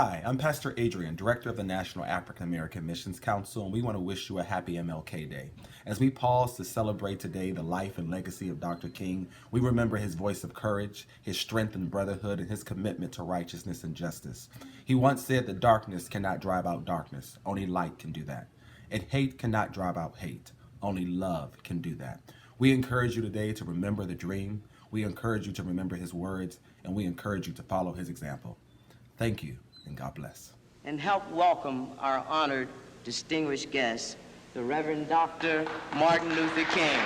Hi, I'm Pastor Adrian, Director of the National African American Missions Council, and we want to wish you a happy MLK Day. As we pause to celebrate today the life and legacy of Dr. King, we remember his voice of courage, his strength in brotherhood, and his commitment to righteousness and justice. He once said that darkness cannot drive out darkness, only light can do that. And hate cannot drive out hate, only love can do that. We encourage you today to remember the dream, we encourage you to remember his words, and we encourage you to follow his example. Thank you, and God bless. And help welcome our honored, distinguished guest, the Reverend Dr. Martin Luther King.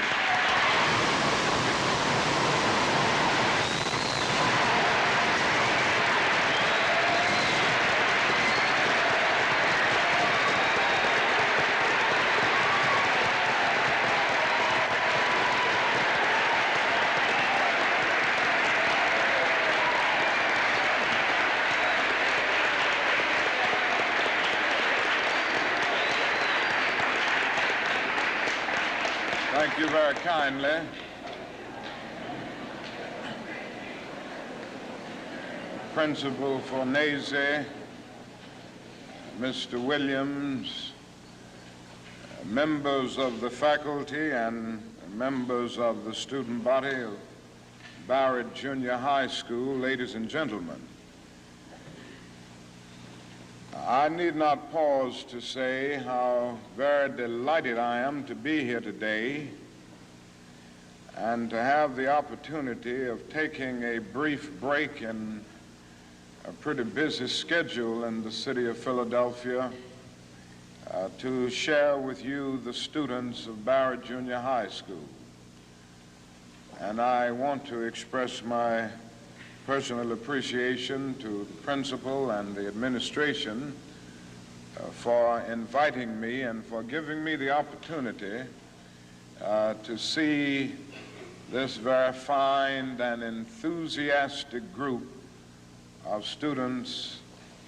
Thank you very kindly. Principal for NAAMC, Mr. Williams, members of the faculty and members of the student body of Barrett Junior High School, ladies and gentlemen. I need not pause to say how very delighted I am to be here today and to have the opportunity of taking a brief break in a pretty busy schedule in the city of Philadelphia to share with you the students of Barrett Junior High School. And I want to express my personal appreciation to the principal and the administration for inviting me and for giving me the opportunity to see this very fine and enthusiastic group of students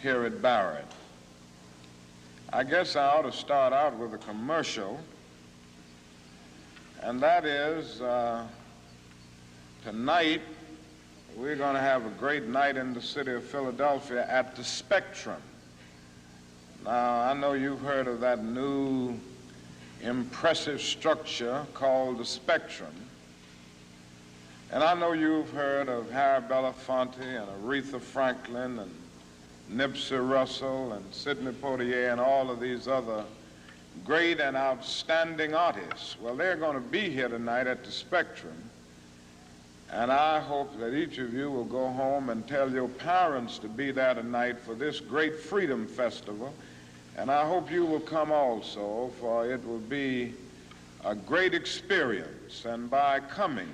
here at Barrett. I guess I ought to start out with a commercial, and that is tonight we're going to have a great night in the city of Philadelphia at the Spectrum. Now, I know you've heard of that new impressive structure called the Spectrum. And I know you've heard of Harry Belafonte and Aretha Franklin and Nipsey Russell and Sidney Poitier and all of these other great and outstanding artists. Well, they're going to be here tonight at the Spectrum. And I hope that each of you will go home and tell your parents to be there tonight for this great Freedom Festival. And I hope you will come also, for it will be a great experience. And by coming,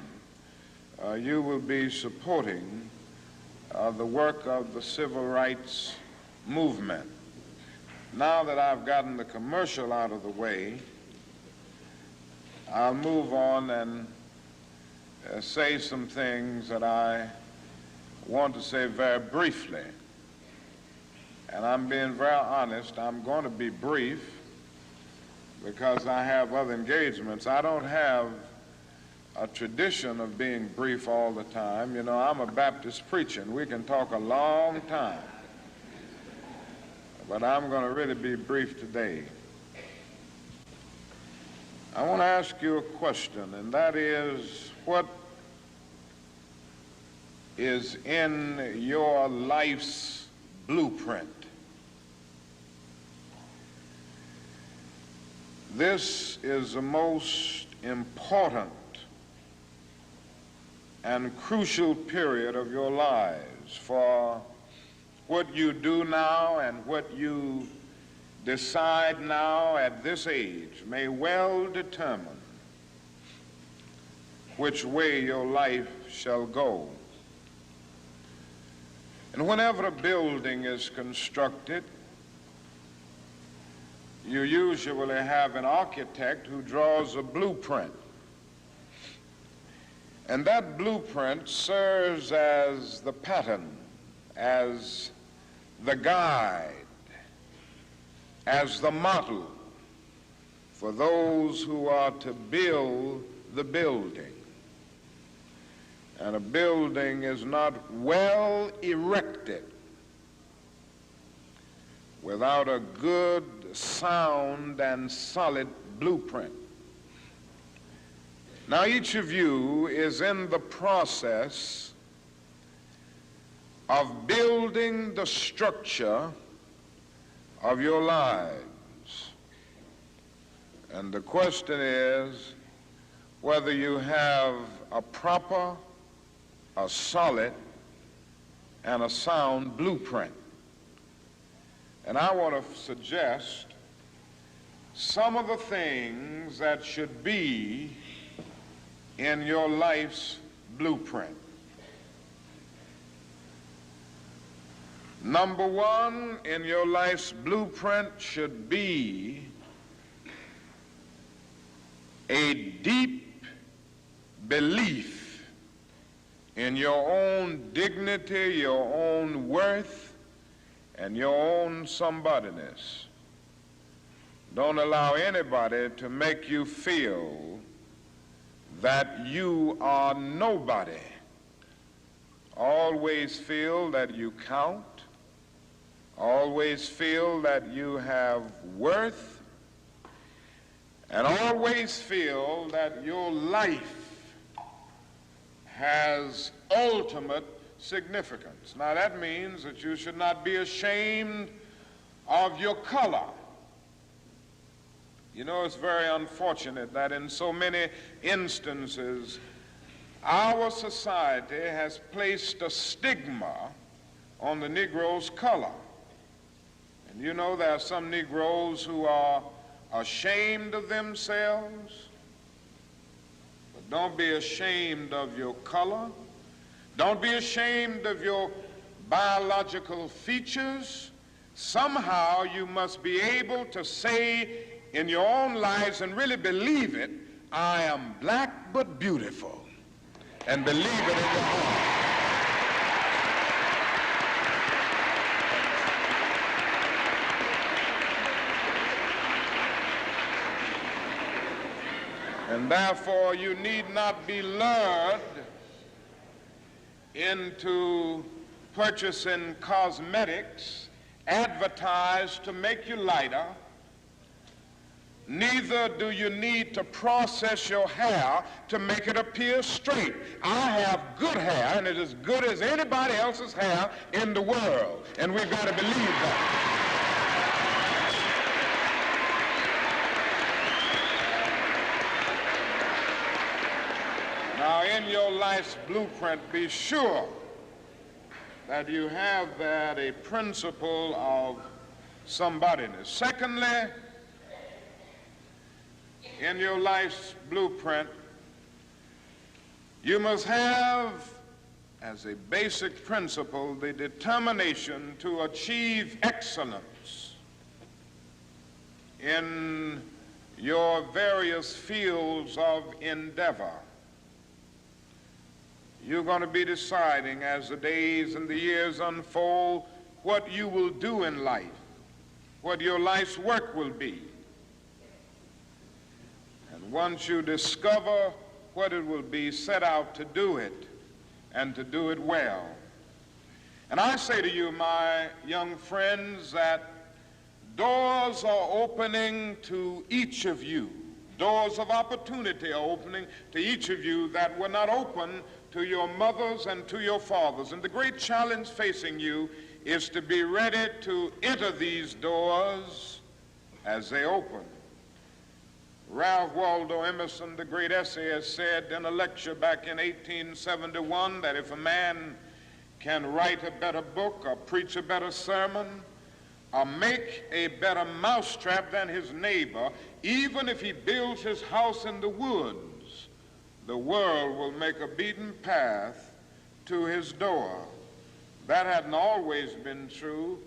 you will be supporting the work of the civil rights movement. Now that I've gotten the commercial out of the way, I'll move on and say some things that I want to say very briefly. And I'm being very honest, I'm going to be brief because I have other engagements. I don't have a tradition of being brief all the time. You know, I'm a Baptist preacher, and we can talk a long time. But I'm going to really be brief today. I want to ask you a question, and that is, what is in your life's blueprint? This is the most important and crucial period of your lives, for what you do now and what you decide now at this age may well determine which way your life shall go. And whenever a building is constructed, you usually have an architect who draws a blueprint. And that blueprint serves as the pattern, as the guide, as the model for those who are to build the building. And a building is not well erected without a good, sound, and solid blueprint. Now, each of you is in the process of building the structure of your lives. And the question is whether you have a proper, a solid, and a sound blueprint. And I want to suggest some of the things that should be in your life's blueprint. Number one in your life's blueprint should be a deep belief in your own dignity, your own worth, and your own somebodyness. Don't allow anybody to make you feel that you are nobody. Always feel that you count. Always feel that you have worth. And always feel that your life has ultimate significance. Now that means that you should not be ashamed of your color. You know, it's very unfortunate that in so many instances our society has placed a stigma on the Negro's color. And you know, there are some Negroes who are ashamed of themselves. But don't be ashamed of your color. Don't be ashamed of your biological features. Somehow you must be able to say in your own lives and really believe it, I am black but beautiful. And believe it in your heart. And therefore, you need not be lured into purchasing cosmetics advertised to make you lighter. Neither do you need to process your hair to make it appear straight. I have good hair, and it is as good as anybody else's hair in the world, and we've got to believe that. Now, in your life's blueprint, be sure that you have that a principle of somebodyness. Secondly, in your life's blueprint, you must have as a basic principle the determination to achieve excellence in your various fields of endeavor. You're going to be deciding as the days and the years unfold what you will do in life, what your life's work will be. And once you discover what it will be, set out to do it and to do it well. And I say to you, my young friends, that doors are opening to each of you. Doors of opportunity are opening to each of you that were not open to your mothers and to your fathers. And the great challenge facing you is to be ready to enter these doors as they open. Ralph Waldo Emerson, the great essayist, said in a lecture back in 1871 that if a man can write a better book or preach a better sermon or make a better mousetrap than his neighbor, even if he builds his house in the woods, the world will make a beaten path to his door. That hadn't always been true,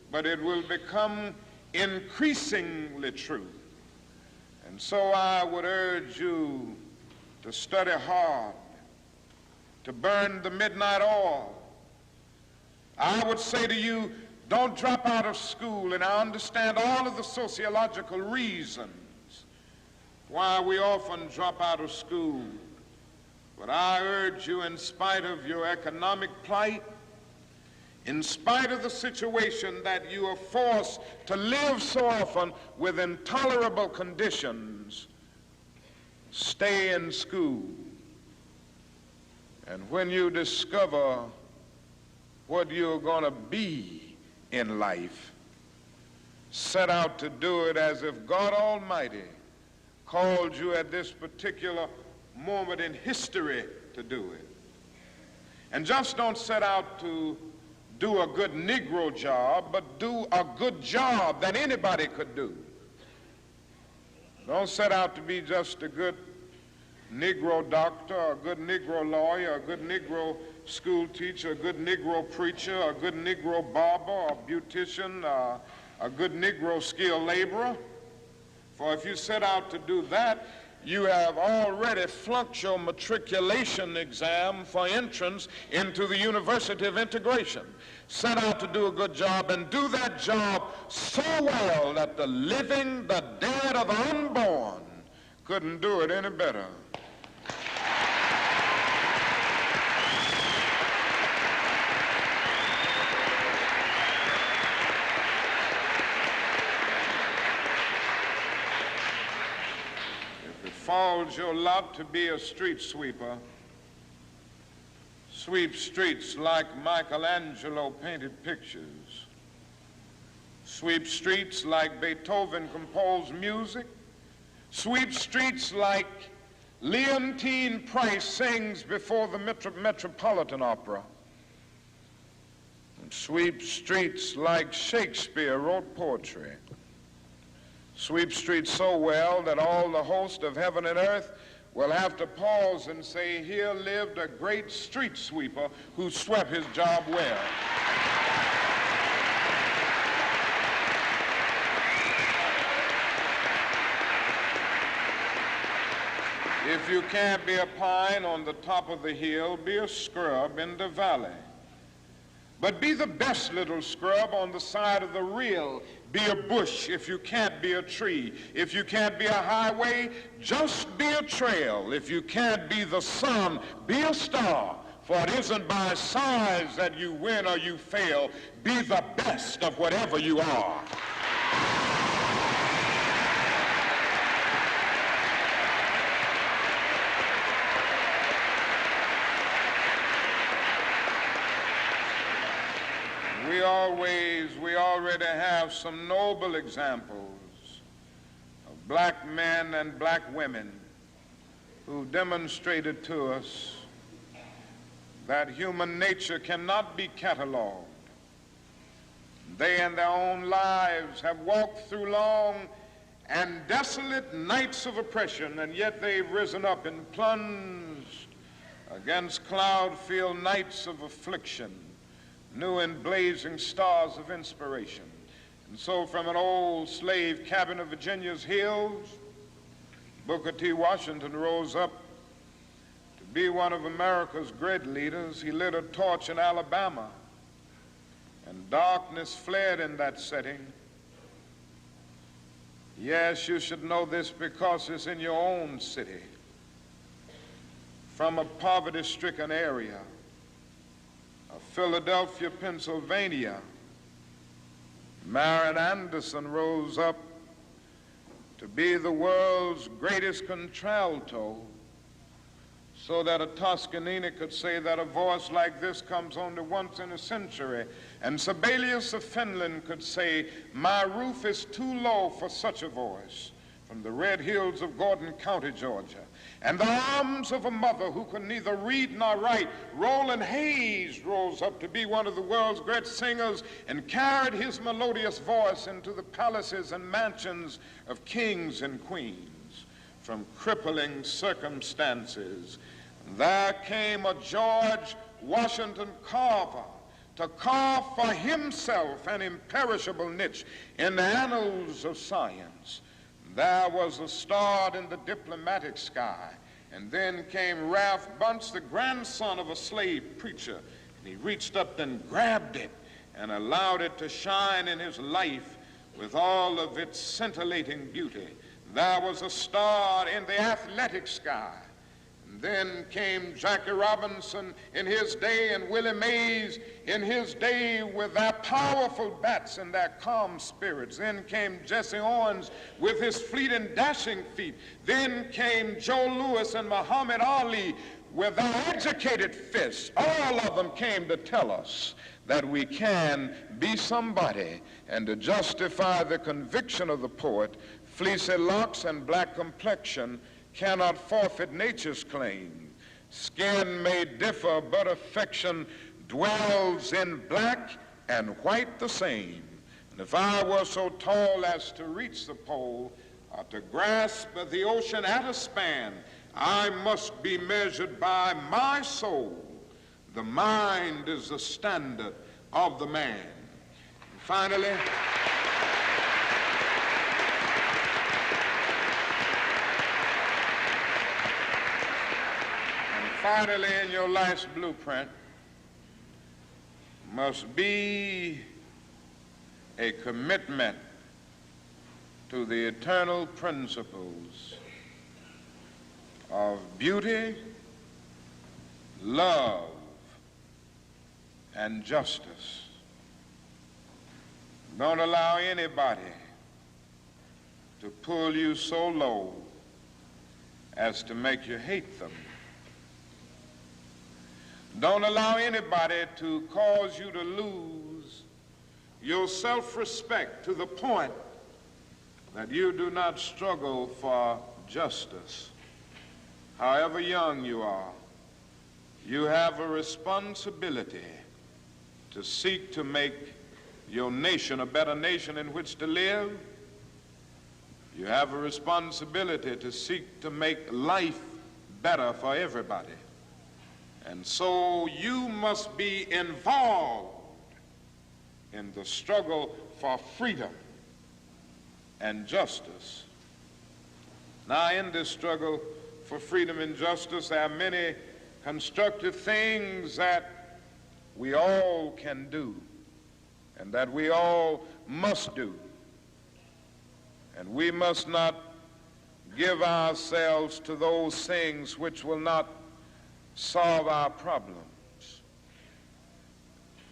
but it will become increasingly true. And so I would urge you to study hard, to burn the midnight oil. I would say to you, don't drop out of school, and I understand all of the sociological reasons why we often drop out of school. But I urge you, in spite of your economic plight, in spite of the situation that you are forced to live so often with intolerable conditions, stay in school. And when you discover what you're going to be in life, set out to do it as if God Almighty called you at this particular moment in history to do it. And just don't set out to do a good Negro job, but do a good job that anybody could do. Don't set out to be just a good Negro doctor, a good Negro lawyer, a good Negro school teacher, a good Negro preacher, a good Negro barber, a beautician, a good Negro skilled laborer. For if you set out to do that, you have already flunked your matriculation exam for entrance into the University of Integration. Set out to do a good job and do that job so well that the living, the dead, or the unborn couldn't do it any better. Falls your lot to be a street sweeper, sweep streets like Michelangelo painted pictures, sweep streets like Beethoven composed music, sweep streets like Leontine Price sings before the Metropolitan Opera, and sweep streets like Shakespeare wrote poetry. Sweep streets so well that all the host of heaven and earth will have to pause and say, here lived a great street sweeper who swept his job well. If you can't be a pine on the top of the hill, be a scrub in the valley. But be the best little scrub on the side of the rill. Be a bush if you can't be a tree. If you can't be a highway, just be a trail. If you can't be the sun, be a star. For it isn't by size that you win or you fail. Be the best of whatever you are. We already have some noble examples of black men and black women who demonstrated to us that human nature cannot be cataloged. They in their own lives have walked through long and desolate nights of oppression, and yet they've risen up and plunged against cloud-filled nights of affliction, new and blazing stars of inspiration. And so from an old slave cabin of Virginia's hills, Booker T. Washington rose up to be one of America's great leaders. He lit a torch in Alabama, and darkness fled in that setting. Yes, you should know this because it's in your own city. From a poverty-stricken area of Philadelphia, Pennsylvania, Marion Anderson rose up to be the world's greatest contralto, so that a Toscanini could say that a voice like this comes only once in a century. And Sibelius of Finland could say, my roof is too low for such a voice, from the red hills of Gordon County, Georgia. And the arms of a mother who could neither read nor write, Roland Hayes rose up to be one of the world's great singers and carried his melodious voice into the palaces and mansions of kings and queens. From crippling circumstances, there came a George Washington Carver to carve for himself an imperishable niche in the annals of science. There was a star in the diplomatic sky, and then came Ralph Bunce, the grandson of a slave preacher, and he reached up and grabbed it and allowed it to shine in his life with all of its scintillating beauty. There was a star in the athletic sky, Then came Jackie Robinson in his day, and Willie Mays in his day with their powerful bats and their calm spirits. Then came Jesse Owens with his fleet and dashing feet. Then came Joe Louis and Muhammad Ali with their educated fists. All of them came to tell us that we can be somebody, and to justify the conviction of the poet, fleecy locks and black complexion cannot forfeit nature's claim. Skin may differ, but affection dwells in black and white the same. And if I were so tall as to reach the pole, or to grasp the ocean at a span, I must be measured by my soul. The mind is the standard of the man. And finally, in your life's blueprint must be a commitment to the eternal principles of beauty, love, and justice. Don't allow anybody to pull you so low as to make you hate them. Don't allow anybody to cause you to lose your self-respect to the point that you do not struggle for justice. However young you are, you have a responsibility to seek to make your nation a better nation in which to live. You have a responsibility to seek to make life better for everybody. And so you must be involved in the struggle for freedom and justice. Now, in this struggle for freedom and justice, there are many constructive things that we all can do and that we all must do. And we must not give ourselves to those things which will not solve our problems.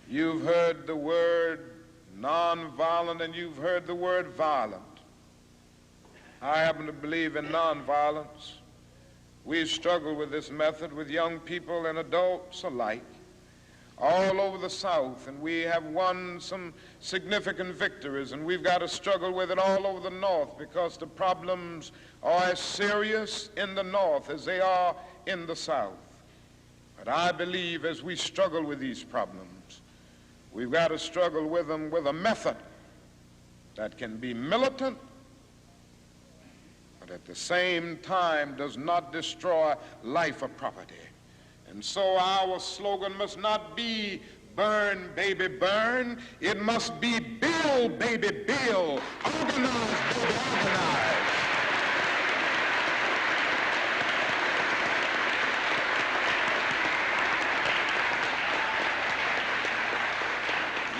You've heard the word nonviolent and you've heard the word violent. I happen to believe in nonviolence. We struggle with this method with young people and adults alike all over the South, and we have won some significant victories, and we've got to struggle with it all over the North because the problems are as serious in the North as they are in the South. But I believe as we struggle with these problems, we've got to struggle with them with a method that can be militant, but at the same time does not destroy life or property. And so our slogan must not be burn, baby, burn. It must be build, baby, build. Organize, baby, organize.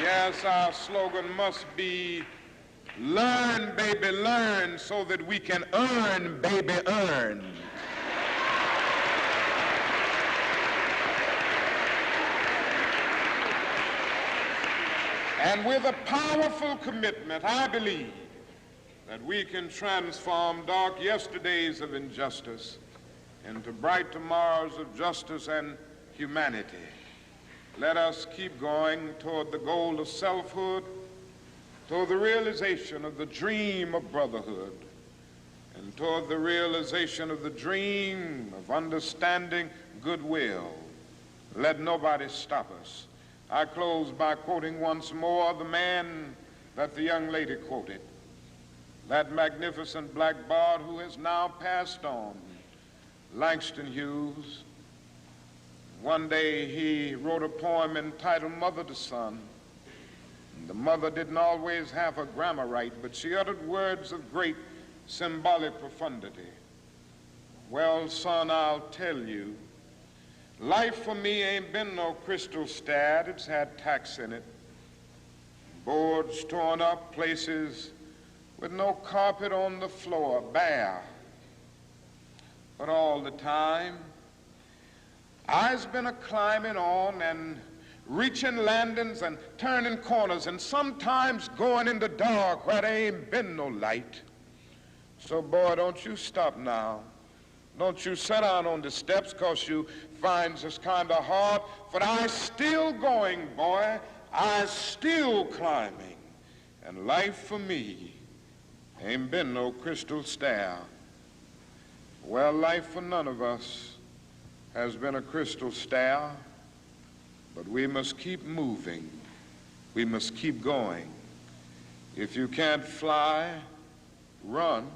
Yes, our slogan must be learn, baby, learn, so that we can earn, baby, earn. And with a powerful commitment, I believe that we can transform dark yesterdays of injustice into bright tomorrows of justice and humanity. Let us keep going toward the goal of selfhood, toward the realization of the dream of brotherhood, and toward the realization of the dream of understanding goodwill. Let nobody stop us. I close by quoting once more the man that the young lady quoted, that magnificent black bard who has now passed on, Langston Hughes. One day he wrote a poem entitled Mother to Son. The mother didn't always have her grammar right, but she uttered words of great symbolic profundity. Well, son, I'll tell you, life for me ain't been no crystal stad. It's had tacks in it, boards torn up, places with no carpet on the floor, bare. But all the time, I's been a climbing on and reaching landings and turning corners and sometimes going in the dark where there ain't been no light. So boy, don't you stop now. Don't you sit down on the steps 'cause you find this kind of hard, but I's still going, boy. I's still climbing. And life for me ain't been no crystal stair. Well, life for none of us has been a crystal stair, but we must keep moving. We must keep going. If you can't fly, run.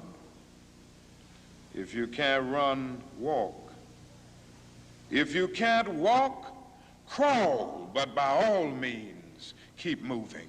If you can't run, walk. If you can't walk, crawl, but by all means, keep moving.